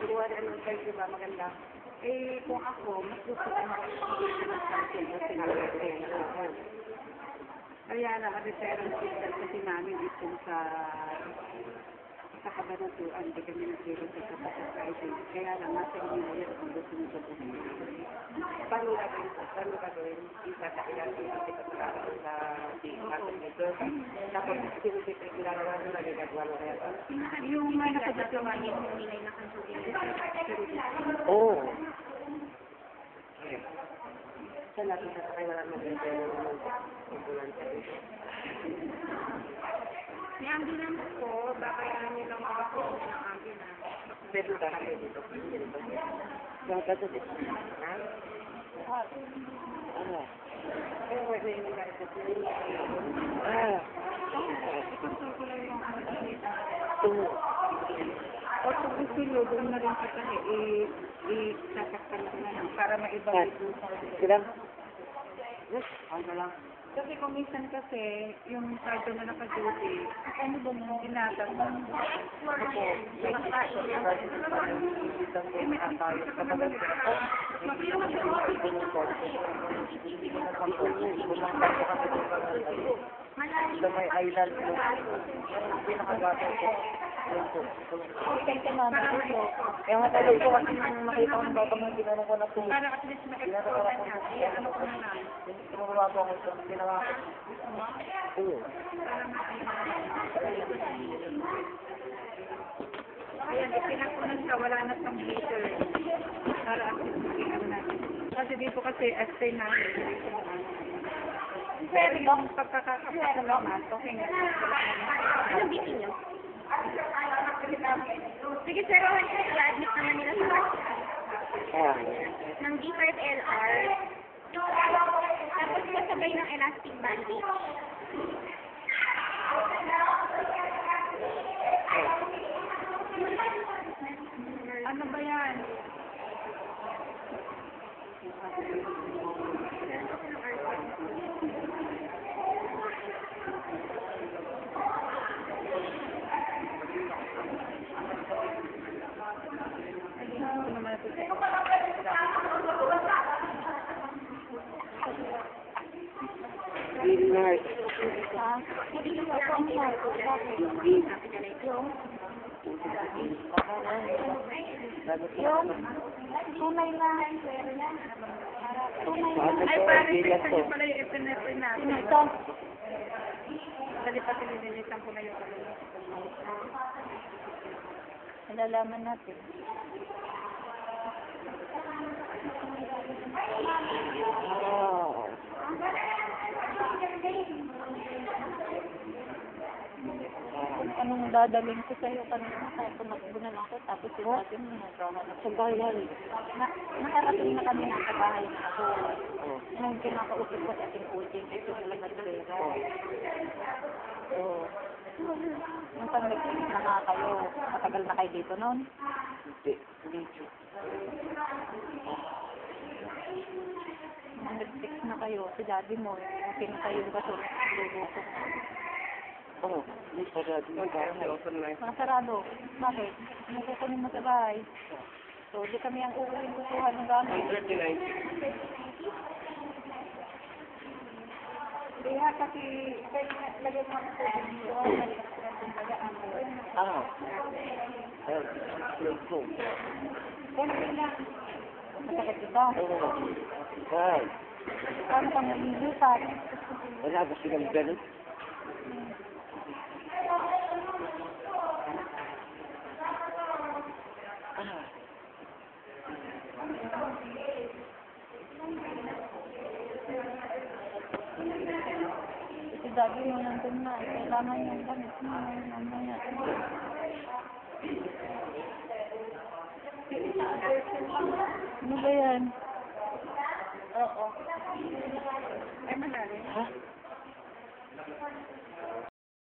kuha na ng price, diba? Maganda. Eh, kung ako, mas gusto ko makikita ng something kasi nalagay. Kaya lang, ang reference system kasi namin is yung sa Kabanatuan, hindi kami nag-zero sa kapatid. Kaya lang, nasa inyo yan kung gusto nyo sa buhay. Paano gagawin? Isa sa ilang kita sa kapatid nito. Tapos, sinusipin ginagawa nyo, nagagagawa nyo kaya ito. Yung may nakadagawa yung nilay na kansulin. Oo. Saan natin sa kaya wala mag-refer ng ambulansya dito? May ambulance po, baka nyo lang ako ng ambulance. Pwede ka kami dito. Baka dito. Ha? Ano? Eh, wala yung mga ito. Ipasok ko lang yung ambulance. O kung gusto nyo, doon na rin kita i-sasaktan ko na lang para maibalik yung sa sila. Ano lang? Kasi kung minsan kasi, yung sardo na naka-duty, ano ba nung ginatag mo? Ako, may atayos ka ba na ito may island mo. Pinakagato ko. Okay ka naman dito. Kaya matulog ko kasi nang makita ko ng bata mo, ginanong ko na ito. Para at least ma-exploran natin. Ano ko na lang? Ginagawa ko ito. Ginawa ko. Oo. Ayan, pinakunan siya. Wala na siyang heater. Para at least makita natin. Kasi dito kasi estay namin. Pero yung pagkakakapit naman, okay nga. Anong BP niyo? Sige, sir, i-admit naman nila sa hospital. Ng D5LR. Tapos kasabay ng elastic bandage. Ano ba yan? Tunay na. Ay, pare, kasi pala yung epinephrine natin. Ito. Dali pa tinililitan ko na yung kalula. Nalalaman natin. Anong dadalhin ko sa'yo kanina kaya tumakbo na lang ako tapos yung natin nagkahanap sa bayan. Nakarating na kami sa bahay na ako. Ngayon kinakausap ko sa ating coaching ito talaga pera. Nung pag-nag-isip na nga kayo, matagal na kayo dito noon? Hindi. Nag-fix na kayo, si daddy mo, yung kayo yung basura sa luto. Oo, may sarado. Masarado. Bakit? Nakukunin mo sa bahay. So, di kami ang uuling kukuha ng gamit. 139. Kaya kasi, lagay mo ang tubig mo. Konti lang. Masakit ito? Oo. Paano kang nalilipat? Wala ba silang ganun? Si daddy mo nandun na. Kailangan yung gamit mo. Mamaya. Ano ba yan? Oo. Ay, malalim. Ha?